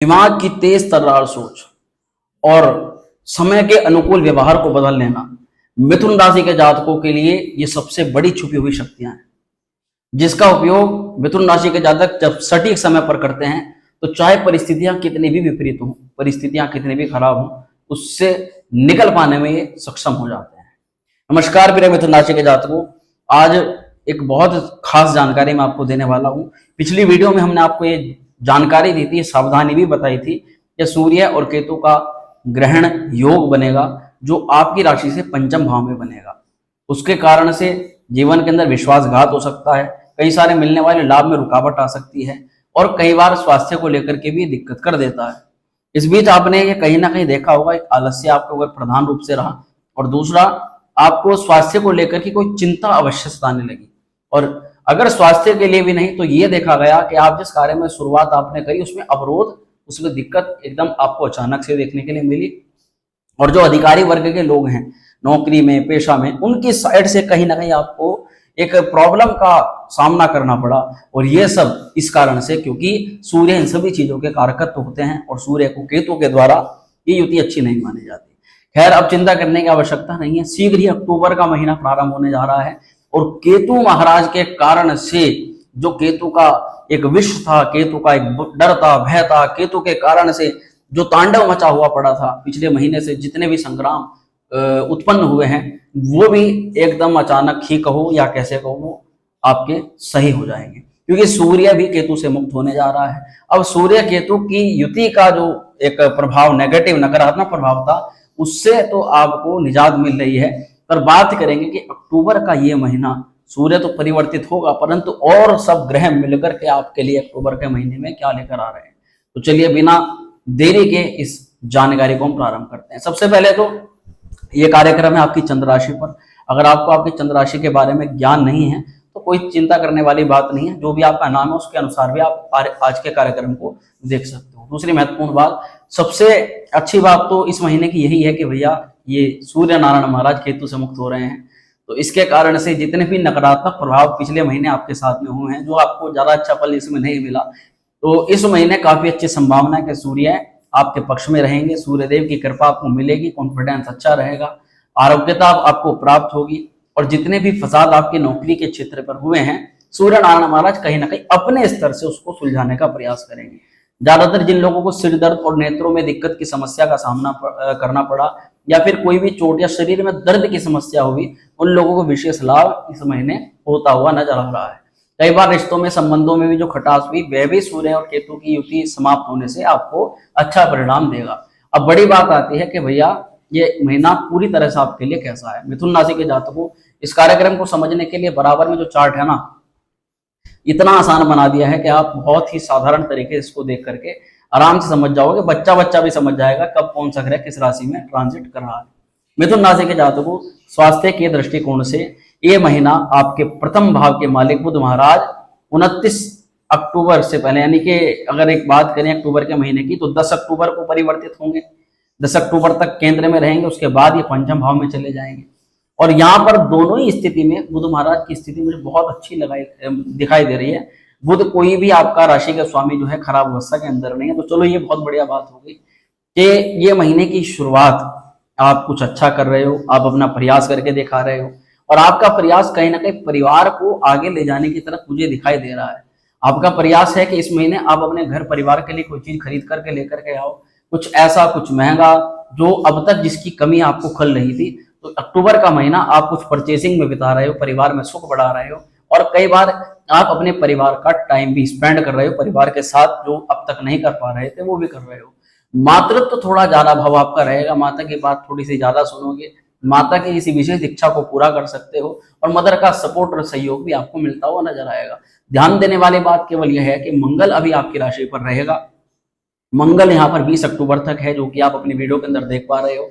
दिमाग की तेज तर्रार सोच और समय के अनुकूल व्यवहार को बदल लेना मिथुन राशि के जातकों के लिए ये सबसे बड़ी छुपी हुई शक्तियां हैं, जिसका उपयोग मिथुन राशि के जातक जब सटीक समय पर करते हैं तो चाहे परिस्थितियां कितनी भी विपरीत हों, परिस्थितियां कितनी भी खराब हों, उससे निकल पाने में ये सक्षम हो जाते हैं। नमस्कार प्रिय मिथुन राशि के जातकों, आज एक बहुत खास जानकारी मैं आपको देने वाला हूं। पिछली वीडियो में हमने आपको ये जानकारी दी थी, सावधानी भी बताई थी कि सूर्य और केतु का ग्रहण योग बनेगा जो आपकी राशि से पंचम भाव में बनेगा। उसके कारण से जीवन के अंदर विश्वासघात हो सकता है, कई सारे मिलने वाले लाभ में रुकावट आ सकती है और कई बार स्वास्थ्य को लेकर के भी दिक्कत कर देता है। इस बीच आपने ये कहीं ना कहीं देखा होगा, एक आलस्य आपके ऊपर प्रधान रूप से रहा और दूसरा आपको स्वास्थ्य को लेकर की कोई चिंता अवश्य सताने लगी। और अगर स्वास्थ्य के लिए भी नहीं तो ये देखा गया कि आप जिस कार्य में शुरुआत आपने करी उसमें अवरोध, उसमें दिक्कत एकदम आपको अचानक से देखने के लिए मिली। और जो अधिकारी वर्ग के लोग हैं नौकरी में, पेशा में, उनकी साइड से कहीं ना कहीं आपको एक प्रॉब्लम का सामना करना पड़ा। और ये सब इस कारण से क्योंकि सूर्य इन सभी चीजों के कारकत्व होते हैं और सूर्य को केतु के द्वारा ये युति अच्छी नहीं मानी जाती। खैर, अब चिंता करने की आवश्यकता नहीं है, शीघ्र ही अक्टूबर का महीना प्रारंभ होने जा रहा है और केतु महाराज के कारण से जो केतु का एक विष था, केतु का एक डर था, भय था, केतु के कारण से जो तांडव मचा हुआ पड़ा था पिछले महीने से, जितने भी संग्राम उत्पन्न हुए हैं वो भी एकदम अचानक ही कहो या कैसे कहो वो आपके सही हो जाएंगे, क्योंकि सूर्य भी केतु से मुक्त होने जा रहा है। अब सूर्य केतु की युति का जो एक प्रभाव, नेगेटिव नकारात्मक प्रभाव था, उससे तो आपको निजात मिल रही है। पर बात करेंगे कि अक्टूबर का ये महीना सूर्य तो परिवर्तित होगा परंतु और सब ग्रह मिलकर के आपके लिए अक्टूबर के महीने में क्या लेकर आ रहे हैं। तो चलिए बिना देरी के इस जानकारी को हम प्रारंभ करते हैं। सबसे पहले तो ये कार्यक्रम है आपकी चंद्र राशि पर। अगर आपको आपकी चंद्र राशि के बारे में ज्ञान नहीं है तो कोई चिंता करने वाली बात नहीं है, जो भी आपका नाम है उसके अनुसार भी आप आज के कार्यक्रम को देख सकते हो। दूसरी महत्वपूर्ण बात, सबसे अच्छी बात तो इस महीने की यही है कि भैया ये सूर्य नारायण महाराज केतु से मुक्त हो रहे हैं, तो इसके कारण से जितने भी नकारात्मक प्रभाव पिछले महीने आपके साथ में हुए हैं, जो आपको ज्यादा अच्छा फल इसमें नहीं मिला, तो इस महीने काफी अच्छी संभावना है कि सूर्य आपके पक्ष में रहेंगे, सूर्यदेव की कृपा आपको मिलेगी, कॉन्फिडेंस अच्छा रहेगा, आरोग्यता आपको प्राप्त होगी और जितने भी फसाद आपके नौकरी के क्षेत्र पर हुए हैं, सूर्य नारायण महाराज कहीं ना कहीं अपने स्तर से उसको सुलझाने का प्रयास करेंगे। ज्यादातर जिन लोगों को सिर दर्द और नेत्रों में दिक्कत की समस्या का सामना करना पड़ा या फिर कोई भी चोट या शरीर में दर्द की समस्या हुई, उन लोगों को विशेष लाभ इस महीने होता हुआ नजर आ रहा है। कई बार रिश्तों में, संबंधों में भी जो खटास हुई, वह भी सूर्य और केतु की युति समाप्त होने से आपको अच्छा परिणाम देगा। अब बड़ी बात आती है कि भैया ये महीना पूरी तरह से आपके लिए कैसा है। मिथुन राशि के जातकों, इस कार्यक्रम को समझने के लिए बराबर में जो चार्ट है ना, इतना आसान बना दिया है कि आप बहुत ही साधारण तरीके से इसको देख करके आराम से समझ जाओगे। बच्चा भी समझ जाएगा कब कौन सा ग्रह किस राशि में ट्रांजिट कर रहा है। मिथुन राशि के जातकों, स्वास्थ्य के दृष्टिकोण से ये महीना आपके प्रथम भाव के मालिक बुध महाराज 29 अक्टूबर से पहले, यानी कि अगर एक बात करें अक्टूबर के महीने की, तो 10 अक्टूबर को परिवर्तित होंगे, 10 अक्टूबर तक केंद्र में रहेंगे, उसके बाद ये पंचम भाव में चले जाएंगे। और यहाँ पर दोनों ही स्थिति में बुध महाराज की स्थिति मुझे बहुत अच्छी दिखाई दे रही है। बुध कोई भी आपका राशि का स्वामी जो है खराब अवस्था के अंदर नहीं है, तो चलो ये बहुत बढ़िया बात हो गई कि ये महीने की शुरुआत आप कुछ अच्छा कर रहे हो, आप अपना प्रयास करके दिखा रहे हो और आपका प्रयास कहीं ना कहीं परिवार को आगे ले जाने की तरफ मुझे दिखाई दे रहा है। आपका प्रयास है कि इस महीने आप अपने घर परिवार के लिए कोई चीज खरीद करके लेकर के आओ, कुछ ऐसा, कुछ महंगा जो अब तक जिसकी कमी आपको खल रही थी। तो अक्टूबर का महीना आप कुछ परचेसिंग में बिता रहे हो, परिवार में सुख बढ़ा रहे हो और कई बार आप अपने परिवार का टाइम भी स्पेंड कर रहे हो, परिवार के साथ जो अब तक नहीं कर पा रहे थे वो भी कर रहे हो। मातृत्व तो थोड़ा ज्यादा भाव आपका रहेगा, माता की बात थोड़ी सी ज्यादा सुनोगे, माता की किसी विशेष इच्छा को पूरा कर सकते हो और मदर का सपोर्ट और सहयोग भी आपको मिलता हुआ नजर आएगा। ध्यान देने वाली बात केवल यह है कि मंगल अभी आपकी राशि पर रहेगा। मंगल यहाँ पर 20 अक्टूबर तक है, जो कि आप अपनी वीडियो के अंदर देख पा रहे हो।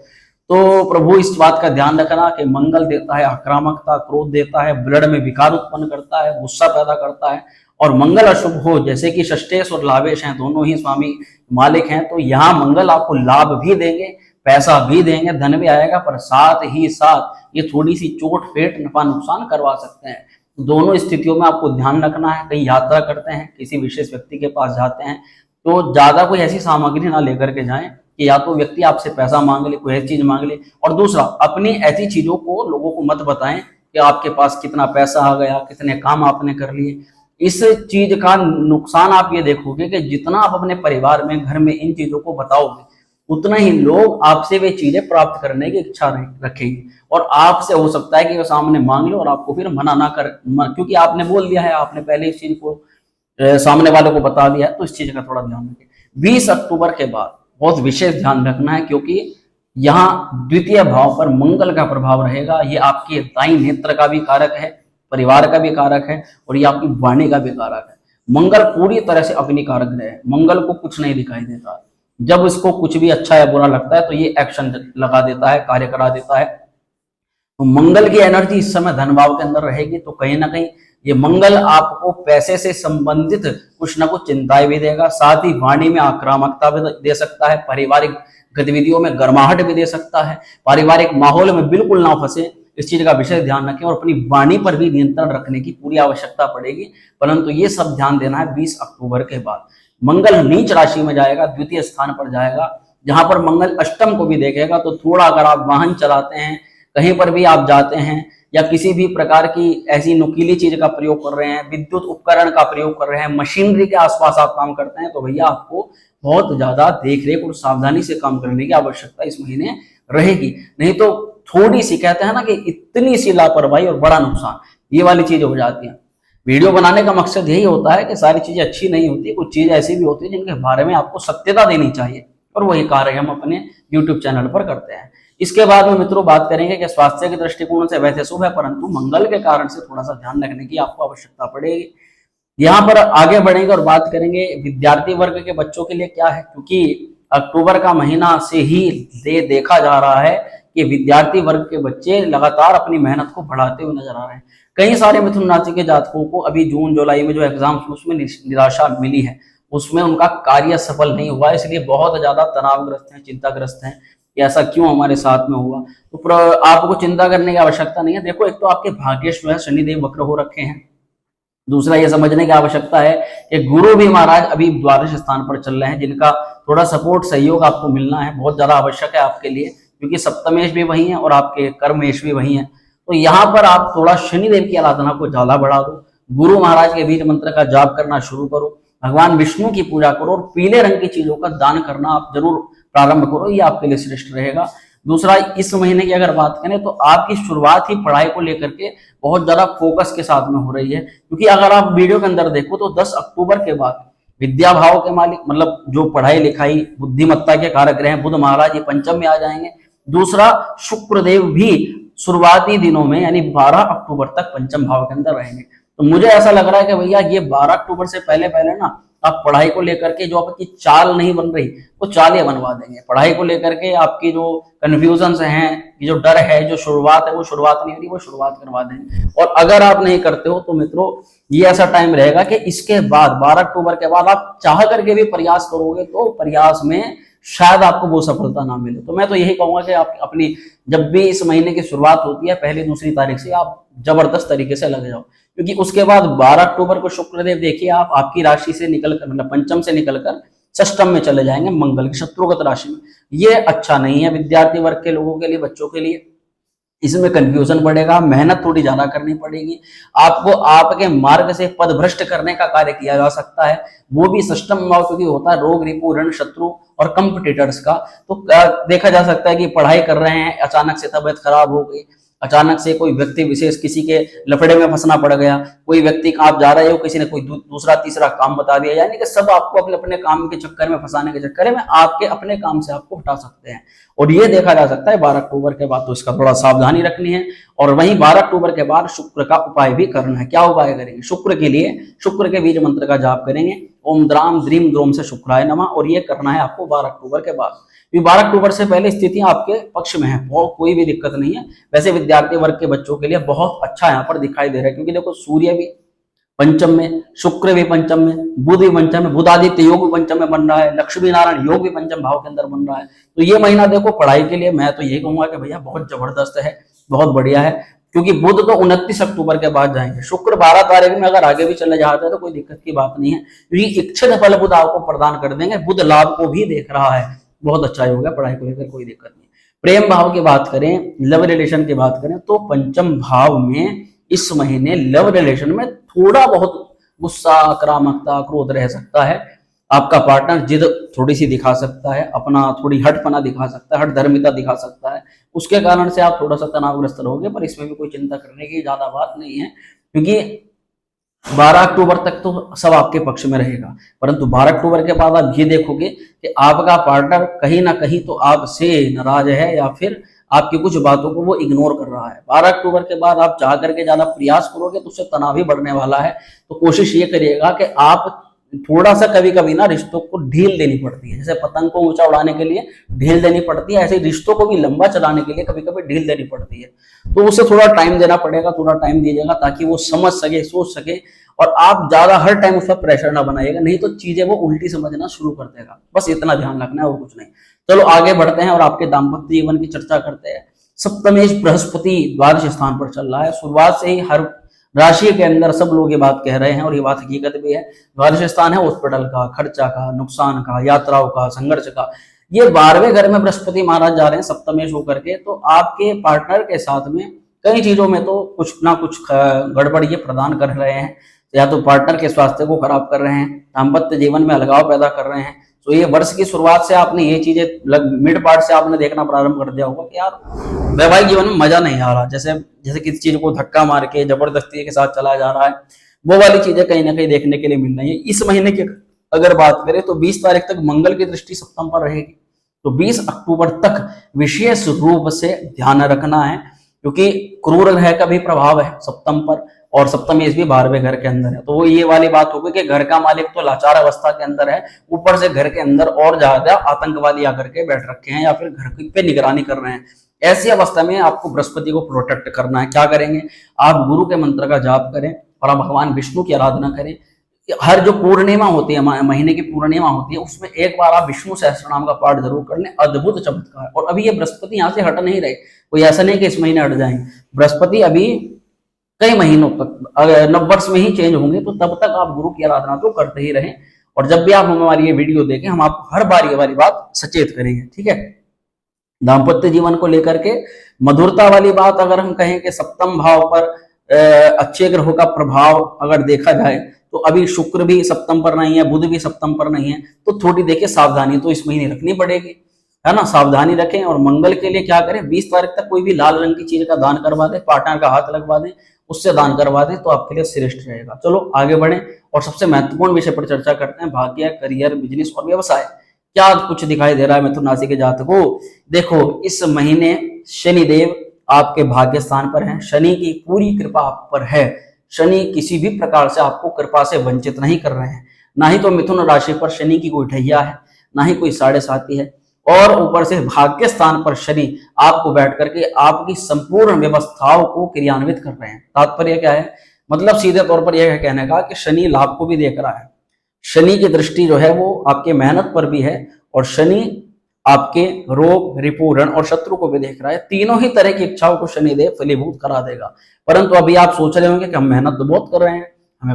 तो प्रभु इस बात का ध्यान रखना कि मंगल देता है आक्रामकता, क्रोध देता है, ब्लड में विकार उत्पन्न करता है, गुस्सा पैदा करता है। और मंगल अशुभ हो, जैसे कि षष्ठेश और लाभेश हैं, दोनों ही स्वामी मालिक हैं, तो यहाँ मंगल आपको लाभ भी देंगे, पैसा भी देंगे, धन भी आएगा, पर साथ ही साथ ये थोड़ी सी चोट पेट नफा नुकसान करवा सकते हैं। दोनों स्थितियों में आपको ध्यान रखना है। कहीं यात्रा करते हैं, किसी विशेष व्यक्ति के पास जाते हैं, तो ज्यादा कोई ऐसी सामग्री ना लेकर के जाएं कि या तो व्यक्ति आपसे पैसा मांग ले, कोई ऐसी चीज मांग ले। और दूसरा, अपनी ऐसी चीजों को लोगों को मत बताएं कि आपके पास कितना पैसा आ गया, कितने काम आपने कर लिए। इस चीज का नुकसान आप ये देखोगे कि जितना आप अपने परिवार में, घर में इन चीजों को बताओगे, उतना ही लोग आपसे वे चीजें प्राप्त करने की इच्छा रखेंगे। और आपसे हो सकता है कि वो सामने मांग लो और आपको फिर मना ना कर, क्योंकि आपने बोल दिया है, आपने पहले इस चीज को सामने वाले को बता दिया है। तो इस चीज का थोड़ा ध्यान रखें। 20 अक्टूबर के बाद बहुत विशेष ध्यान रखना है, क्योंकि यहाँ द्वितीय भाव पर मंगल का प्रभाव रहेगा। ये आपके दाईं नेत्र का भी कारक है, परिवार का भी कारक है, और ये आपकी वाणी का भी कारक है। मंगल पूरी तरह से अग्नि कारक ग्रह है। मंगल को कुछ नहीं दिखाई देता। जब इसको कुछ भी अच्छा या बुरा लगता है तो ये एक्शन लगा देता है, कार्य करा देता है। तो मंगल की एनर्जी इस समय धन भाव के अंदर रहेगी। तो कहीं ना कहीं ये मंगल आपको पैसे से संबंधित कुछ ना कुछ चिंताएं भी देगा, साथ ही वाणी में आक्रामकता भी दे सकता है, पारिवारिक गतिविधियों में गर्माहट भी दे सकता है। पारिवारिक माहौल में बिल्कुल ना फंसे, इस चीज का विशेष ध्यान रखें। और अपनी वाणी पर भी नियंत्रण रखने की पूरी आवश्यकता पड़ेगी, परंतु ये सब ध्यान देना है 20 अक्टूबर के बाद। मंगल नीच राशि में जाएगा, द्वितीय स्थान पर जाएगा, जहां पर मंगल अष्टम को भी देखेगा। तो थोड़ा अगर आप वाहन चलाते हैं, कहीं पर भी आप जाते हैं, या किसी भी प्रकार की ऐसी नुकीली चीज का प्रयोग कर रहे हैं, विद्युत उपकरण का प्रयोग कर रहे हैं, मशीनरी के आसपास आप काम करते हैं, तो भैया आपको बहुत ज्यादा देख रेख और सावधानी से काम करने की आवश्यकता इस महीने रहेगी। नहीं तो थोड़ी सी, कहते हैं ना कि इतनी सी लापरवाही और बड़ा नुकसान, ये वाली चीज हो जाती है। वीडियो बनाने का मकसद यही होता है कि सारी चीजें अच्छी नहीं होती, कुछ चीज ऐसी भी होती है जिनके बारे में आपको सत्यता देनी चाहिए, और वही कार्य हम अपने YouTube चैनल पर करते हैं। इसके बाद में मित्रों बात करेंगे कि स्वास्थ्य के दृष्टिकोण से वैसे शुभ है, परंतु मंगल के कारण से थोड़ा सा ध्यान रखने की आपको आवश्यकता पड़ेगी। यहाँ पर आगे बढ़ेंगे और बात करेंगे विद्यार्थी वर्ग के बच्चों के लिए क्या है, क्योंकि अक्टूबर का महीना से ही देखा जा रहा है कि विद्यार्थी वर्ग के बच्चे लगातार अपनी मेहनत को बढ़ाते हुए नजर आ रहे हैं। कई सारे मिथुन राशि के जातकों को अभी जून जुलाई में जो एग्जाम उसमें निराशा मिली है, उसमें उनका कार्य सफल नहीं हुआ, इसलिए बहुत ज्यादा तनावग्रस्त हैं, चिंताग्रस्त हैं कि ऐसा क्यों हमारे साथ में हुआ। तो आपको चिंता करने की आवश्यकता नहीं है। देखो, एक तो आपके भाग्येश जो है शनिदेव वक्र हो रखे हैं। दूसरा ये समझने की आवश्यकता है कि गुरु भी महाराज अभी द्वादश स्थान पर चल रहे हैं, जिनका थोड़ा सपोर्ट, सहयोग आपको मिलना है, बहुत ज्यादा आवश्यक है आपके लिए, क्योंकि सप्तमेश भी वही है और आपके कर्मेश भी वही है। तो यहाँ पर आप थोड़ा शनिदेव की आराधना को ज्यादा बढ़ा दो, गुरु महाराज के बीज मंत्र का जाप करना शुरू करो, भगवान विष्णु की पूजा करो, और पीले रंग की चीजों का दान करना आप जरूर प्रारंभ करो, ये आपके लिए श्रेष्ठ रहेगा। दूसरा, इस महीने की अगर बात करें तो आपकी शुरुआत ही पढ़ाई को लेकर के बहुत ज्यादा फोकस के साथ में हो रही है, क्योंकि अगर आप वीडियो के अंदर देखो तो 10 अक्टूबर के बाद विद्या भाव के मालिक, मतलब जो पढ़ाई लिखाई बुद्धिमत्ता के कारक ग्रह बुध महाराज ये पंचम में आ जाएंगे। दूसरा, शुक्रदेव भी शुरुआती दिनों में यानी 12 अक्टूबर तक पंचम भाव के अंदर रहेंगे। तो मुझे ऐसा लग रहा है कि भैया ये 12 अक्टूबर से पहले पहले ना आप पढ़ाई को लेकर के जो आपकी चाल नहीं बन रही, वो चालें बनवा देंगे। पढ़ाई को लेकर के आपकी जो कन्फ्यूजन हैं, जो डर है, जो शुरुआत है वो शुरुआत नहीं हो रही, वो शुरुआत करवा देंगे। और अगर आप नहीं करते हो तो मित्रों ये ऐसा टाइम रहेगा कि इसके बाद 12 अक्टूबर के बाद आप चाह करके भी प्रयास करोगे तो प्रयास में शायद आपको वो सफलता ना मिले। तो मैं तो यही कहूंगा कि आप अपनी जब भी इस महीने की शुरुआत होती है पहली दूसरी तारीख से आप जबरदस्त तरीके से लग जाओ, क्योंकि उसके बाद 12 अक्टूबर को शुक्रदेव देखिए आप आपकी राशि से निकलकर, मतलब पंचम से निकलकर षष्टम में चले जाएंगे, मंगल की शत्रुगत राशि में। ये अच्छा नहीं है विद्यार्थी वर्ग के लोगों के लिए, बच्चों के लिए। इसमें कंफ्यूजन बढ़ेगा, मेहनत थोड़ी ज्यादा करनी पड़ेगी आपको, आपके मार्ग से पद भ्रष्ट करने का कार्य किया जा सकता है, वो भी षष्टम भाव क्योंकि होता है रोग, रिपु, ऋण, शत्रु और कंपिटिटर्स का। तो देखा जा सकता है कि पढ़ाई कर रहे हैं, अचानक से तबीयत खराब हो गई, अचानक से कोई व्यक्ति विशेष किसी के लफड़े में फंसना पड़ गया, कोई व्यक्ति आप जा रहे हो किसी ने कोई दूसरा तीसरा काम बता दिया, यानी कि सब आपको अपने अपने काम के चक्कर में, फंसाने के चक्कर में आपके अपने काम से आपको हटा सकते हैं। और ये देखा जा सकता है 12 अक्टूबर के बाद, तो इसका थोड़ा सावधानी रखनी है। और वहीं 12 अक्टूबर के बाद शुक्र का उपाय भी करना है। क्या उपाय करेंगे? शुक्र के लिए शुक्र के बीज मंत्र का जाप करेंगे, ओम द्राम द्रीम द्रोम से शुक्राय नमः, और ये करना है आपको 12 अक्टूबर के बाद। 12 अक्टूबर से पहले स्थितियां आपके पक्ष में है, बहुत कोई भी दिक्कत नहीं है। वैसे विद्यार्थी वर्ग के बच्चों के लिए बहुत अच्छा यहाँ पर दिखाई दे रहा है, क्योंकि देखो सूर्य भी पंचम में, शुक्र भी पंचम में, बुध भी पंचम में, बुधादित्य योग भी पंचम में बन रहा है, लक्ष्मी नारायण योग भी पंचम भाव के अंदर बन रहा है। तो ये महीना देखो पढ़ाई के लिए मैं तो यही कहूंगा कि भैया बहुत जबरदस्त है, बहुत बढ़िया है। क्योंकि बुध तो 29 अक्टूबर के बाद जाएंगे। शुक्र 12 तारीख में अगर आगे भी चले जाते हैं तो कोई दिक्कत की बात नहीं है, क्योंकि इच्छित फल बुध आपको प्रदान कर देंगे। बुध लाभ को भी देख रहा है, बहुत अच्छा ही होगा, पढ़ाई को लेकर कोई दिक्कत नहीं। प्रेम भाव की बात करें, लव रिलेशन की बात करें, तो पंचम भाव में इस महीने लव रिलेशन में थोड़ा बहुत गुस्सा, आक्रामकता, क्रोध रह सकता है। आपका पार्टनर जिद थोड़ी सी दिखा सकता है, अपना थोड़ी हटपना दिखा सकता है, हठधर्मिता दिखा सकता है, उसके कारण से आप थोड़ा सा तनावग्रस्त रहोगे। पर इसमें भी कोई चिंता करने की ज्यादा बात नहीं है, क्योंकि 12 अक्टूबर तक तो सब आपके पक्ष में रहेगा। परंतु 12 अक्टूबर के बाद आप ये देखोगे कि आपका पार्टनर कहीं ना कहीं तो आपसे नाराज है, या फिर आपकी कुछ बातों को वो इग्नोर कर रहा है। 12 अक्टूबर के बाद आप चाह करके ज्यादा प्रयास करोगे तो उससे तनाव ही बढ़ने वाला है। तो कोशिश ये करिएगा कि आप थोड़ा सा, कभी कभी ना रिश्तों को ढील देनी पड़ती है, जैसे पतंग को ऊंचा उड़ाने के लिए ढील देनी पड़ती है, ऐसे रिश्तों को भी लंबा चलाने के लिए कभी कभी ढील देनी पड़ती है। तो उसे थोड़ा टाइम देना पड़ेगा, थोड़ा टाइम दीजिएगा ताकि वो समझ सके, सोच सके, और आप ज्यादा हर टाइम उस पर प्रेशर ना बनाइएगा, नहीं तो चीजें वो उल्टी समझना शुरू कर देगा। बस इतना ध्यान रखना है और कुछ नहीं। चलो आगे बढ़ते हैं और आपके दाम्पत्य जीवन की चर्चा करते हैं। सप्तमेश बृहस्पति द्वादश स्थान पर चल रहा है। शुरुआत से ही हर राशि के अंदर सब लोग ये बात कह रहे हैं और ये बात हकीकत भी है। द्वादश स्थान है हॉस्पिटल का, खर्चा का, नुकसान का, यात्राओं का, संघर्ष का। ये 12वें घर में बृहस्पति महाराज जा रहे हैं सप्तमेश होकर के, तो आपके पार्टनर के साथ में कई चीजों में तो कुछ ना कुछ गड़बड़ ये प्रदान कर रहे हैं। या तो पार्टनर के स्वास्थ्य को खराब कर रहे हैं, दाम्पत्य जीवन में अलगाव पैदा कर रहे हैं। तो ये वर्ष की शुरुआत से आपने ये चीजें मिड पार्ट से आपने देखना प्रारंभ कर दिया होगा कि यार वैवाहिक जीवन में मजा नहीं आ रहा, जैसे जैसे किसी चीज को धक्का मार के जबरदस्ती के साथ चला जा रहा है, वो वाली चीजें कहीं ना कहीं देखने के लिए मिल रही है। इस महीने की अगर बात करें तो 20 तारीख तक मंगल की दृष्टि सप्तम पर रहेगी, तो 20 अक्टूबर तक विशेष रूप से ध्यान रखना है, क्योंकि क्रूर ग्रह का भी प्रभाव है सप्तम पर, और सप्तमेश भी 12वें घर के अंदर है। तो वो ये वाली बात होगी कि घर का मालिक तो लाचार अवस्था के अंदर है, ऊपर से घर के अंदर और ज्यादा आतंकवादी आकर के बैठ रखे हैं या फिर घर पे निगरानी कर रहे हैं। ऐसी अवस्था में आपको बृहस्पति को प्रोटेक्ट करना है। क्या करेंगे, आप गुरु के मंत्र का जाप करें और आप भगवान विष्णु की आराधना करें। हर जो पूर्णिमा होती है, महीने की पूर्णिमा होती है, उसमें एक बार आप विष्णु सहस्त्रनाम का पाठ जरूर कर लें, अद्भुत चमत्कार। और अभी ये बृहस्पति यहाँ से हट नहीं रहे, कोई ऐसा नहीं कि इस महीने हट जाएंगे, बृहस्पति अभी कई महीनों तक, अगर नववर्ष में ही चेंज होंगे, तो तब तक आप गुरु की आराधना तो करते ही रहें। और जब भी आप हमारी ये वीडियो देखें, हम आपको हर बार ये वाली बात सचेत करेंगे, ठीक है। दाम्पत्य जीवन को लेकर के मधुरता वाली बात अगर हम कहें कि सप्तम भाव पर अच्छे ग्रहों का प्रभाव अगर देखा जाए, तो अभी शुक्र भी सप्तम पर नहीं है, बुध भी सप्तम पर नहीं है, तो थोड़ी देखिए सावधानी तो इस महीने रखनी पड़ेगी, है ना। सावधानी रखें। और मंगल के लिए क्या करें, 20 तारीख तक कोई भी लाल रंग की चीज का दान करवा दें, पार्टनर का हाथ लगवा दें, उससे दान करवा दें, तो आपके लिए श्रेष्ठ रहेगा। चलो आगे बढ़ें और सबसे महत्वपूर्ण विषय पर चर्चा करते हैं, भाग्य, करियर, बिजनेस और व्यवसाय। क्या कुछ दिखाई दे रहा है मिथुन राशि के जातकों? देखो, इस महीने शनिदेव आपके भाग्य स्थान पर हैं, शनि की पूरी कृपा आप पर है। शनि किसी भी प्रकार से आपको कृपा से वंचित नहीं कर रहे हैं। ना ही तो मिथुन राशि पर शनि की कोई ढैया है, ना ही कोई साढ़े साथी है, और ऊपर से भाग्य स्थान पर शनि आपको बैठ करके आपकी संपूर्ण व्यवस्थाओं को क्रियान्वित कर रहे हैं। तात्पर्य क्या है, मतलब सीधे तौर पर यह कहने का कि शनि लाभ को भी देख रहा है। शनि की दृष्टि जो है वो आपके मेहनत पर भी है, और शनि आपके रोग, रिपू, ऋण और शत्रु को भी देख रहा है। तीनों ही तरह की इच्छाओं को शनिदेव फलीभूत करा देगा। परंतु अभी आप सोच रहे होंगे कि हम मेहनत तो बहुत कर रहे हैं,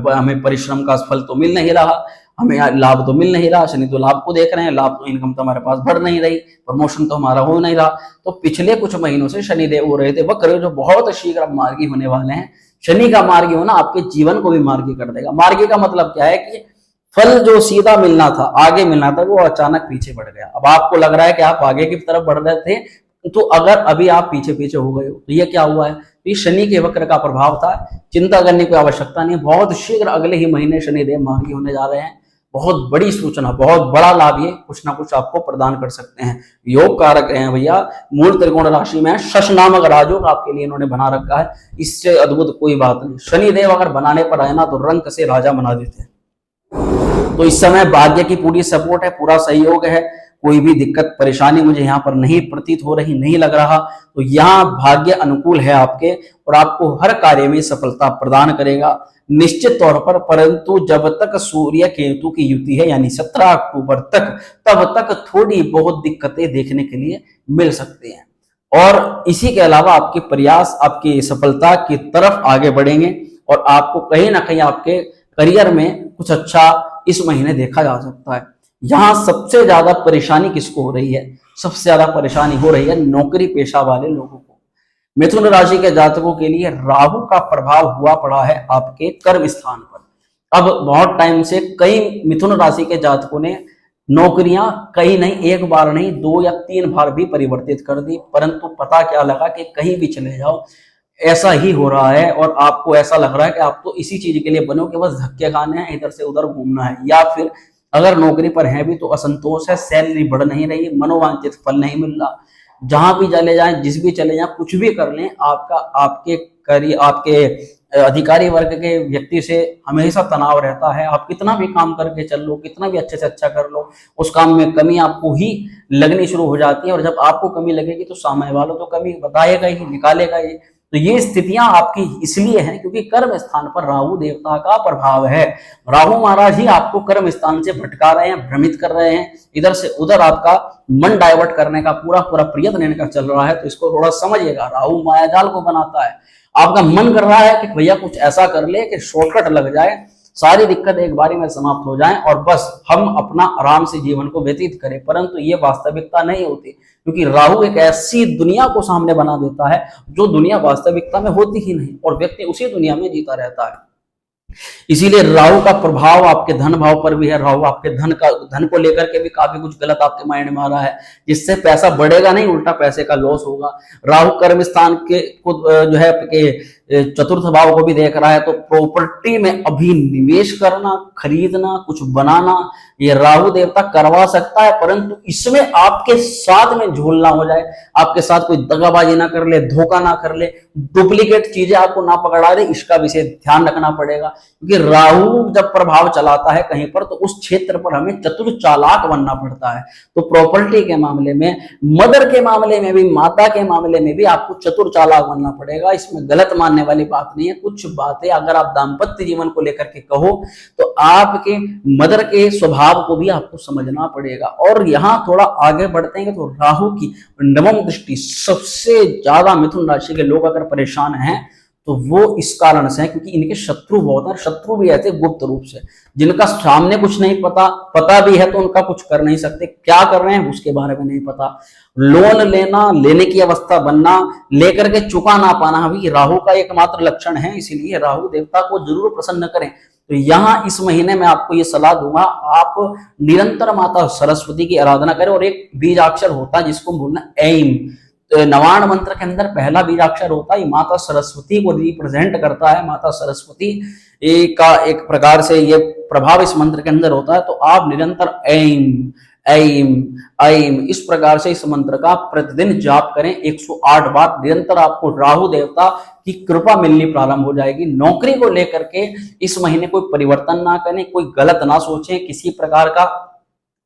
हमें परिश्रम का फल तो मिल नहीं रहा, हमें लाभ तो मिल नहीं रहा। शनि तो लाभ को देख रहे हैं, लाभ तो इनकम तो हमारे पास बढ़ नहीं रही, प्रमोशन तो हमारा हो नहीं रहा। तो पिछले कुछ महीनों से शनिदेव हो रहे थे वक्र, जो बहुत शीघ्र मार्गी होने वाले हैं। शनि का मार्गी होना आपके जीवन को भी मार्गी कर देगा। मार्गी का मतलब क्या है कि फल जो सीधा मिलना था, आगे मिलना था, वो अचानक पीछे बढ़ गया। अब आपको लग रहा है कि आप आगे की तरफ बढ़ रहे थे, तो अगर अभी आप पीछे पीछे हो गए हो, तो ये क्या हुआ है, तो ये शनि के वक्र का प्रभाव था। चिंता करने की आवश्यकता नहीं, बहुत शीघ्र अगले ही महीने शनिदेव मार्गी होने जा रहे हैं। बहुत बड़ी सूचना, बहुत बड़ा लाभ ये कुछ ना कुछ आपको प्रदान कर सकते हैं। योग कारक हैं भैया, मूल त्रिकोण राशि में शश नामक राजयोग आपके लिए इन्होंने बना रखा है। इससे अद्भुत कोई बात नहीं। शनिदेव अगर बनाने पर आए ना, तो रंक से राजा बना देते हैं। तो इस समय भाग्य की पूरी सपोर्ट है, पूरा सहयोग है, कोई भी दिक्कत परेशानी मुझे यहाँ पर नहीं प्रतीत हो रही, नहीं लग रहा। तो यहाँ भाग्य अनुकूल है आपके, और आपको हर कार्य में सफलता प्रदान करेगा निश्चित तौर पर। परंतु जब तक सूर्य केतु की युति है, यानी 17 अक्टूबर तक, तब तक थोड़ी बहुत दिक्कतें देखने के लिए मिल सकती हैं। और इसी के अलावा आपके प्रयास आपकी सफलता की तरफ आगे बढ़ेंगे और आपको कहीं ना कहीं आपके करियर में कुछ अच्छा इस महीने देखा जा सकता है। यहाँ सबसे ज्यादा परेशानी किसको हो रही है? सबसे ज्यादा परेशानी हो रही है नौकरी पेशा वाले लोगों को। मिथुन राशि के जातकों के लिए राहु का प्रभाव हुआ पड़ा है आपके कर्म स्थान पर। अब बहुत टाइम से कई मिथुन राशि के जातकों ने नौकरियां कहीं नहीं, एक बार नहीं, 2 या 3 बार भी परिवर्तित कर दी, परंतु पता क्या लगा कि कहीं भी चले जाओ ऐसा ही हो रहा है और आपको ऐसा लग रहा है कि आप तो इसी चीज के लिए बनो कि बस धक्के खाने हैं, इधर से उधर घूमना है, या फिर अगर नौकरी पर है भी तो असंतोष है, सैलरी बढ़ नहीं रही, मनोवांछित फल नहीं मिल रहा। जहां भी चले जाएं, जिस भी चले जाएं, कुछ भी कर लें, आपके अधिकारी वर्ग के व्यक्ति से हमेशा तनाव रहता है। आप कितना भी काम करके चल लो, कितना भी अच्छे से अच्छा कर लो, उस काम में कमी आपको ही लगनी शुरू हो जाती है और जब आपको कमी लगेगी तो सामने वालों तो कमी बताएगा ही, निकालेगा ही। तो ये स्थितियां आपकी इसलिए हैं क्योंकि कर्म स्थान पर राहु देवता का प्रभाव है। राहु महाराज ही आपको कर्म स्थान से भटका रहे हैं, भ्रमित कर रहे हैं, इधर से उधर आपका मन डाइवर्ट करने का पूरा पूरा प्रयत्न इनका चल रहा है। तो इसको थोड़ा समझिएगा, राहु मायाजाल को बनाता है। आपका मन कर रहा है कि भैया कुछ ऐसा कर ले कि शॉर्टकट लग जाए, सारी दिक्कत एक बारी में समाप्त हो जाए और बस हम अपना आराम से जीवन को व्यतीत करें, परंतु ये वास्तविकता नहीं होती क्योंकि राहु एक ऐसी दुनिया को सामने बना देता है जो दुनिया वास्तविकता में होती ही नहीं और व्यक्ति उसी दुनिया में जीता रहता है। इसीलिए राहु का प्रभाव आपके धन भाव पर भी है। राहु आपके धन को लेकर के भी काफी कुछ गलत आपके माइंड में आ रहा है, जिससे पैसा बढ़ेगा नहीं, उल्टा पैसे का लॉस होगा। राहु कर्म स्थान के जो है चतुर्थ भाव को भी देख रहा है, तो प्रॉपर्टी में अभी निवेश करना, खरीदना, कुछ बनाना, ये राहु देवता करवा सकता है, परंतु इसमें आपके साथ में झोल ना हो जाए, आपके साथ कोई दगाबाजी ना कर ले, धोखा ना कर ले, डुप्लीकेट चीजें आपको ना पकड़ा दे, इसका विशेष ध्यान रखना पड़ेगा। क्योंकि राहु जब प्रभाव चलाता है कहीं पर तो उस क्षेत्र पर हमें चतुर चालाक बनना पड़ता है। तो प्रॉपर्टी के मामले में, मदर के मामले में भी, माता के मामले में भी आपको चतुर चालाक बनना पड़ेगा। इसमें गलत मानने वाली बात नहीं है। कुछ बातें अगर आप दाम्पत्य जीवन को लेकर के कहो तो आपके मदर के स्वभाव को भी आपको समझना पड़ेगा। और यहाँ थोड़ा आगे बढ़ते हैं तो राहु की नवम दृष्टि, सबसे ज्यादा मिथुन राशि के लोग अगर परेशान हैं तो वो इस कारण से है क्योंकि इनके शत्रु बहुत हैं। शत्रु भी ऐसे गुप्त रूप से, जिनका सामने कुछ नहीं पता भी है तो उनका कुछ कर नहीं सकते, क्या कर रहे हैं उसके बारे में नहीं पता। लोन लेना, लेने की अवस्था बनना, लेकर के चुका ना पाना भी राहु का एकमात्र लक्षण है। इसीलिए राहु देवता को जरूर प्रसन्न करें। तो यहाँ इस महीने में आपको ये सलाह दूंगा, आप निरंतर माता सरस्वती की आराधना करें। और एक बीजाक्षर होता है जिसको बोलना ऐम, तो नवाण मंत्र के अंदर पहला बीजाक्षर होता है, माता सरस्वती को रिप्रेजेंट करता है। माता सरस्वती का एक प्रकार से ये प्रभाव इस मंत्र के अंदर होता है। तो आप निरंतर ऐम ऐम ऐम इस प्रकार से इस मंत्र का प्रतिदिन जाप करें 108 बार। निरंतर आपको राहु देवता की कृपा मिलनी प्रारंभ हो जाएगी। नौकरी को लेकर के इस महीने कोई परिवर्तन ना करें, कोई गलत ना सोचें, किसी प्रकार का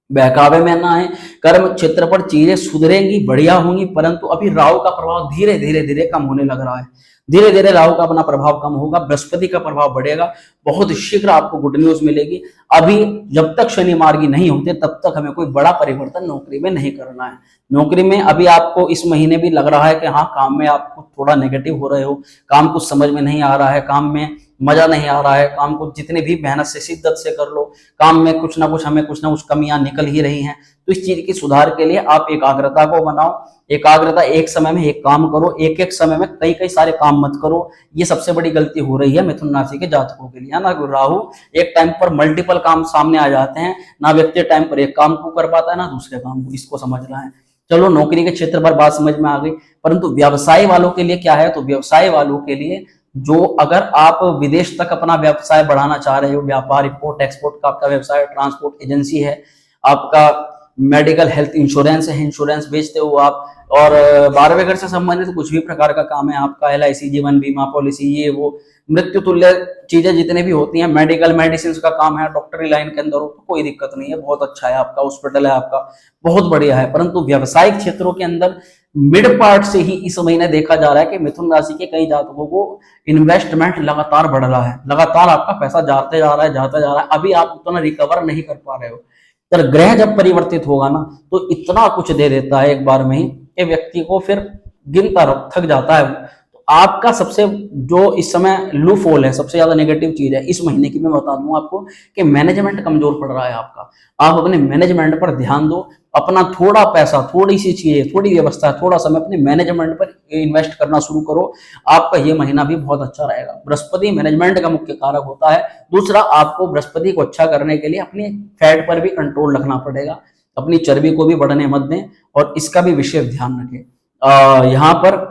बहकावे में ना है। कर्म क्षेत्र पर चीजें सुधरेंगी, बढ़िया होंगी, परंतु अभी राहु का प्रभाव धीरे धीरे कम होने लग रहा है। धीरे धीरे राहु का अपना प्रभाव कम होगा, बृहस्पति का प्रभाव बढ़ेगा। बहुत शीघ्र आपको गुड न्यूज मिलेगी। अभी जब तक शनि मार्गी नहीं होते तब तक हमें कोई बड़ा परिवर्तन नौकरी में नहीं करना है। नौकरी में अभी आपको इस महीने भी लग रहा है कि हाँ, काम में आपको थोड़ा नेगेटिव हो रहे हो, काम कुछ समझ में नहीं आ रहा है, काम में मजा नहीं आ रहा है, काम को जितने भी मेहनत से शिद्दत से कर लो, काम में कुछ ना कुछ हमें कुछ ना कुछ कमियां निकल ही रही हैं। तो इस चीज की सुधार के लिए आप एकाग्रता को बनाओ। एकाग्रता, एक समय में एक काम करो, एक समय में कई सारे काम मत करो। ये सबसे बड़ी गलती हो रही है मिथुन राशि के जातकों के लिए ना। राहु एक टाइम पर मल्टीपल काम सामने आ जाते हैं, ना व्यक्ति टाइम पर एक काम को कर पाता है ना दूसरे काम को, इसको समझना है। चलो नौकरी के क्षेत्र पर बात समझ में आ गई, परंतु व्यवसाय वालों के लिए क्या है? तो व्यवसाय वालों के लिए जो अगर आप विदेश तक अपना व्यवसाय बढ़ाना चाह रहे हो, व्यापार, इंपोर्ट एक्सपोर्ट का आपका व्यवसाय, ट्रांसपोर्ट एजेंसी है, आपका मेडिकल हेल्थ इंश्योरेंस है, इंश्योरेंस बेचते हो आप, और 12वें घर से संबंधित कुछ भी प्रकार का काम है आपका, LIC, जीवन बीमा पॉलिसी, ये वो मृत्यु तुल्य चीजें जितने भी होती हैं, मेडिकल मेडिसिन का काम है, डॉक्टरी लाइन के अंदर हो तो कोई दिक्कत नहीं है, बहुत अच्छा है आपका हॉस्पिटल है, आपका बहुत बढ़िया है। परंतु व्यावसायिक क्षेत्रों के अंदर मिड पार्ट से ही इस महीने देखा जा रहा है कि मिथुन राशि के कई जातकों को इन्वेस्टमेंट लगातार बढ़ रहा है, लगातार आपका पैसा जाते जा रहा है, अभी आप उतना रिकवर नहीं कर पा रहे हो। तो ग्रह जब परिवर्तित होगा ना तो इतना कुछ दे देता है एक बार में ही कि व्यक्ति को फिर गिनता थक जाता है। तो आपका सबसे जो इस समय लू फॉल है, सबसे ज्यादा नेगेटिव चीज है इस महीने की, मैं बता दूं आपको कि मैनेजमेंट कमजोर पड़ रहा है आपका। आप अपने मैनेजमेंट पर ध्यान दो, अपना थोड़ा पैसा, थोड़ी सी चीजें, थोड़ी व्यवस्था, थोड़ा समय अपने मैनेजमेंट पर इन्वेस्ट करना शुरू करो। आपका ये महीना भी बहुत अच्छा रहेगा। बृहस्पति मैनेजमेंट का मुख्य कारक होता है। दूसरा, आपको बृहस्पति को अच्छा करने के लिए अपनी फैट पर भी कंट्रोल रखना पड़ेगा, अपनी चर्बी को भी बढ़ने मत दें और इसका भी विशेष ध्यान रखें। यहाँ पर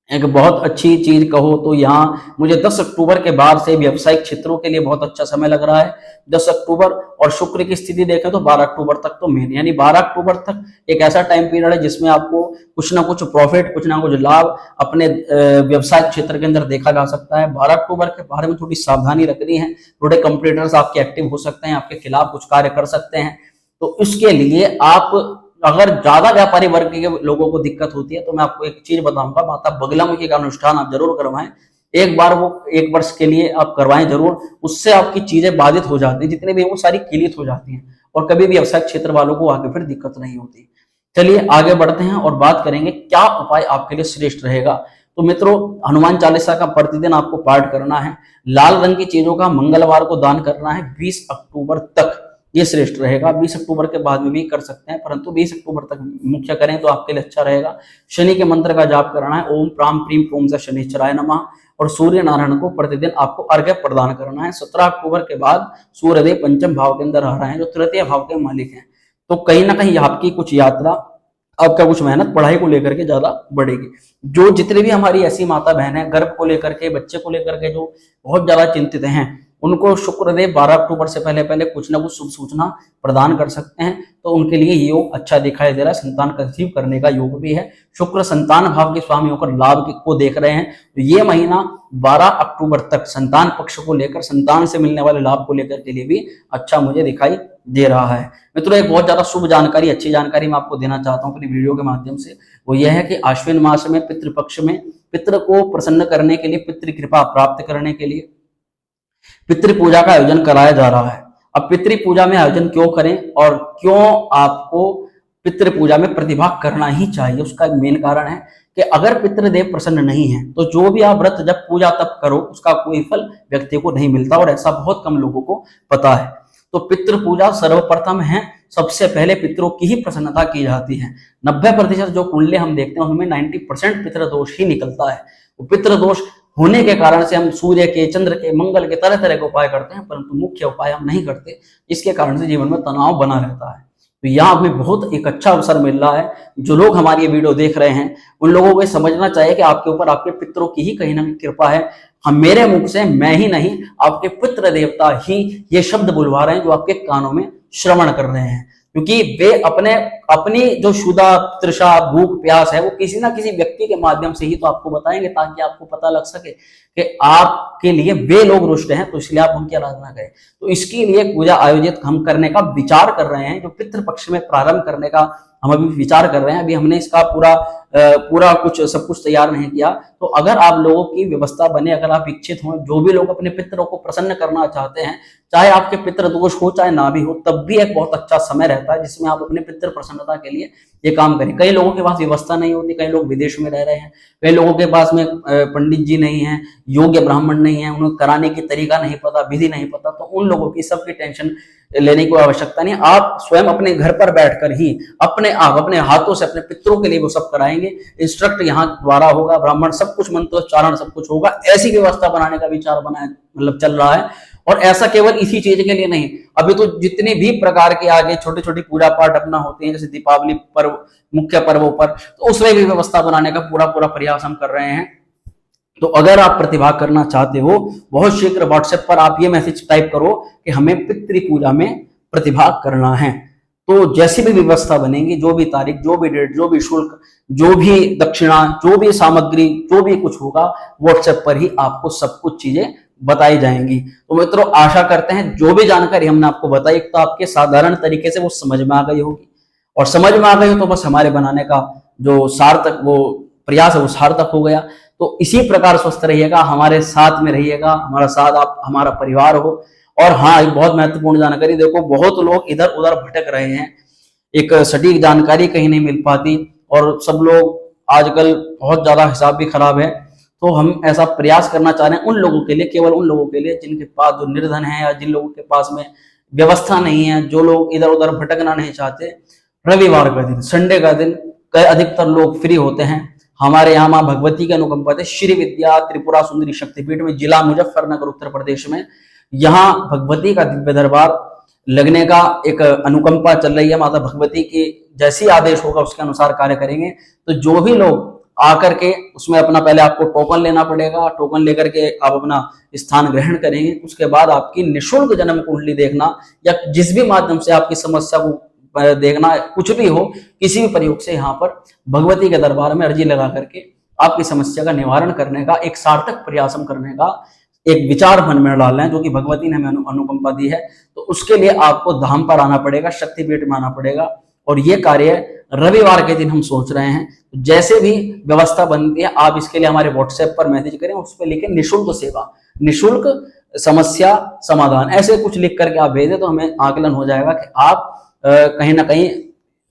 एक बहुत अच्छी चीज कहो तो यहाँ मुझे 10 अक्टूबर के बाद से व्यावसायिक क्षेत्रों के लिए बहुत अच्छा समय लग रहा है। 10 अक्टूबर और शुक्र की स्थिति देखें तो 12 अक्टूबर तक तो मेन, यानी 12 अक्टूबर तक एक ऐसा टाइम पीरियड है जिसमें आपको कुछ ना कुछ प्रॉफिट, कुछ ना कुछ लाभ अपने व्यवसाय क्षेत्र के अंदर देखा जा सकता है। 12 अक्टूबर के बारे में थोड़ी सावधानी रखनी है। थोड़े कंपटीटर्स आपके एक्टिव हो सकते हैं, आपके खिलाफ कुछ कार्य कर सकते हैं। तो इसके लिए आप, अगर ज्यादा व्यापारी वर्ग के लोगों को दिक्कत होती है तो मैं आपको एक चीज बताऊंगा, माता बगलामुखी का अनुष्ठान आप जरूर करवाएं। एक बार वो 1 वर्ष के लिए आप करवाएं जरूर, उससे आपकी चीजें बाधित हो जाती हैं, जितने भी वो सारी क्लियर हो जाती हैं और कभी भी व्यवसाय क्षेत्र वालों को आगे फिर दिक्कत नहीं होती। चलिए आगे बढ़ते हैं और बात करेंगे क्या उपाय आपके लिए श्रेष्ठ रहेगा। तो मित्रों, हनुमान चालीसा का प्रतिदिन आपको पाठ करना है। लाल रंग की चीजों का मंगलवार को दान करना है 20 अक्टूबर तक, ये श्रेष्ठ रहेगा। 20 अक्टूबर के बाद में भी कर सकते हैं, परंतु 20 अक्टूबर तक मुख्य करें तो आपके लिए अच्छा रहेगा। शनि के मंत्र का जाप करना है, ओम प्राम प्रीम प्रोम से शनिश्चराय नमः, और सूर्य नारायण को प्रतिदिन आपको अर्घ्य प्रदान करना है। 17 अक्टूबर के बाद सूर्यदेव पंचम भाव के अंदर आ रहे हैं, जो तृतीय भाव के मालिक हैं। तो कहीं ना कहीं आपकी कुछ यात्रा, आपका कुछ मेहनत पढ़ाई को लेकर के ज्यादा बढ़ेगी। जो जितने भी हमारी ऐसी माता बहन है गर्भ को लेकर के, बच्चे को लेकर के जो बहुत ज्यादा चिंतित हैं, उनको शुक्रदेव 12 अक्टूबर से पहले पहले कुछ ना कुछ शुभ सूचना प्रदान कर सकते हैं। तो उनके लिए ये योग अच्छा दिखाई दे रहा है। संतान कंसीव करने का योग भी है। शुक्र संतान भाव के स्वामी होकर लाभ को देख रहे हैं। तो ये महीना 12 अक्टूबर तक संतान पक्ष को लेकर, संतान से मिलने वाले लाभ को लेकर के लिए भी अच्छा मुझे दिखाई दे रहा है। मित्रों, एक बहुत ज्यादा शुभ जानकारी, अच्छी जानकारी मैं आपको देना चाहता हूँ अपनी वीडियो के माध्यम से। वो यह है कि आश्विन मास में पितृपक्ष में पितृ को प्रसन्न करने के लिए, पितृ कृपा प्राप्त करने के लिए पितृ पूजा का आयोजन कराया जा रहा है। अब पितृ पूजा में आयोजन क्यों करें और क्यों आपको पितृ पूजा में प्रतिभाग करना ही चाहिए, उसका एक मेन कारण है कि अगर पितृदेव प्रसन्न नहीं है तो जो भी आप व्रत जब पूजा तब करो उसका कोई फल व्यक्ति को नहीं मिलता, और ऐसा बहुत कम लोगों को पता है। तो पितृ पूजा सर्वप्रथम है, सबसे पहले पितरों की ही प्रसन्नता की जाती है। 90% जो कुंडली हम देखते हैं उनमें 90% पितृदोष ही निकलता है। पितृदोष होने के कारण से हम सूर्य के, चंद्र के, मंगल के तरह तरह के उपाय करते हैं, परंतु मुख्य उपाय हम नहीं करते, जिसके कारण से जीवन में तनाव बना रहता है। तो यहाँ हमें बहुत एक अच्छा अवसर मिल रहा है। जो लोग हमारी ये वीडियो देख रहे हैं उन लोगों को समझना चाहिए कि आपके ऊपर आपके पितरों की ही कहीं ना कहीं कृपा है। हम, मेरे मुख से मैं ही नहीं, आपके पितृ देवता ही ये शब्द बुलवा रहे हैं जो आपके कानों में श्रवण कर रहे हैं, क्योंकि वे अपनी जो शुदा तृषा, भूख, प्यास है वो किसी ना किसी व्यक्ति के माध्यम से ही तो आपको बताएंगे, ताकि आपको पता लग सके कि आपके लिए वे लोग रुष्ट हैं, तो इसलिए आप उनकी आराधना करें। तो इसके लिए पूजा आयोजित हम करने का विचार कर रहे हैं, जो पितृ पक्ष में प्रारंभ करने का हम अभी विचार कर रहे हैं। अभी हमने इसका पूरा कुछ सब कुछ तैयार नहीं किया। तो अगर आप लोगों की व्यवस्था बने, अगर आप इच्छित हो, जो भी लोग अपने पितरों को प्रसन्न करना चाहते हैं, चाहे आपके पितृ दोष हो चाहे ना भी हो, तब भी एक बहुत अच्छा समय रहता है जिसमें आप अपने पितृ प्रसन्नता के लिए ये काम करें। कई लोगों के पास व्यवस्था नहीं होती, कई लोग विदेश में रह रहे हैं, कई लोगों के पास में पंडित जी नहीं है, योग्य ब्राह्मण नहीं है, उन्हें कराने की तरीका नहीं पता, विधि नहीं पता। तो उन लोगों की सबकी टेंशन लेने की आवश्यकता नहीं। आप स्वयं अपने घर पर बैठकर ही अपने आप अपने हाथों से अपने पितरों के लिए वो सब कराएंगे। इंस्ट्रक्ट यहाँ द्वारा होगा, ब्राह्मण सब कुछ, मंत्रोच्चारण सब कुछ होगा। ऐसी व्यवस्था बनाने का विचार मतलब चल रहा है। और ऐसा केवल इसी चीज के लिए नहीं, अभी तो जितने भी प्रकार के आगे छोटे छोटे पूजा पाठ अपना होते हैं, जैसे दीपावली पर्व, मुख्य पर्वों पर, तो उसमें भी व्यवस्था बनाने का पूरा प्रयास हम कर रहे हैं। तो अगर आप प्रतिभाग करना चाहते हो, बहुत शीघ्र व्हाट्सएप पर आप ये मैसेज टाइप करो कि हमें पितृ पूजा में प्रतिभाग करना है। तो जैसी भी व्यवस्था बनेगी, जो भी तारीख, जो भी डेट, जो भी शुल्क, जो भी दक्षिणा, जो भी सामग्री, जो भी कुछ होगा, व्हाट्सएप पर ही आपको सब कुछ चीजें बताई जाएंगी। तो मित्रों, आशा करते हैं जो भी जानकारी हमने आपको बताई तो आपके साधारण तरीके से वो समझ में आ गई होगी, और समझ में आ गई हो तो बस हमारे बनाने का जो सार्थक वो प्रयास है वो सार्थक हो गया। तो इसी प्रकार स्वस्थ रहिएगा, हमारे साथ में रहिएगा, हमारा साथ आप हमारा परिवार हो। और हाँ, एक बहुत महत्वपूर्ण जानकारी, देखो बहुत लोग इधर उधर भटक रहे हैं, एक सटीक जानकारी कहीं नहीं मिल पाती, और सब लोग आजकल बहुत ज्यादा हिसाब भी खराब है। तो हम ऐसा प्रयास करना चाह रहे हैं उन लोगों के लिए, केवल उन लोगों के लिए जिनके पास जो निर्धन है या जिन लोगों के पास में व्यवस्था नहीं है, जो लोग इधर उधर भटकना नहीं चाहते। रविवार का दिन, संडे का दिन अधिकतर लोग फ्री होते हैं। हमारे यहाँ माँ भगवती के अनुकंपा से श्री विद्या त्रिपुरा सुंदरी शक्तिपीठ में, जिला मुजफ्फरनगर, उत्तर प्रदेश में, यहाँ भगवती का दिव्य दरबार लगने का एक अनुकंपा चल रही है। माता भगवती की जैसी आदेश होगा उसके अनुसार कार्य करेंगे। तो जो भी लोग आकर के उसमें अपना, पहले आपको टोकन लेना पड़ेगा, टोकन लेकर के आप अपना स्थान ग्रहण करेंगे। उसके बाद आपकी निःशुल्क जन्म कुंडली देखना या जिस भी माध्यम से आपकी समस्या को देखना, कुछ भी हो, किसी भी प्रयोग से यहाँ पर भगवती के दरबार में अर्जी लगा करके आपकी समस्या का निवारण करने का, एक सार्थक प्रयास करने का एक विचार मन में डालना है, जो कि भगवती ने हमें अनुकंपा दी है। तो उसके लिए आपको धाम पर आना पड़ेगा, शक्तिपीठ में आना पड़ेगा। और ये कार्य रविवार के दिन हम सोच रहे हैं। जैसे भी व्यवस्था बनती है आप इसके लिए हमारे व्हाट्सएप पर मैसेज करें, उस पर लिखें निःशुल्क सेवा, निःशुल्क समस्या समाधान, ऐसे कुछ लिख करके आप भेजें तो हमें आकलन हो जाएगा कि आप कहीं ना कहीं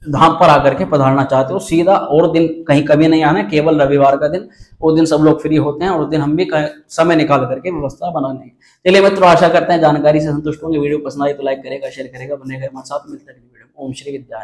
धाम पर आकर के पधारना चाहते हो। सीधा और दिन कहीं कभी नहीं आना है, केवल रविवार का दिन, वो दिन सब लोग फ्री होते हैं और उस दिन हम भी समय निकाल करके व्यवस्था बना लेंगे। चलिए मित्रों, आशा करते हैं जानकारी से संतुष्ट होंगे। वीडियो पसंद आई तो लाइक करेगा, शेयर करेगा, बनेगा हमारे साथ। मिलते हैं वीडियो। ओम श्री विद्या।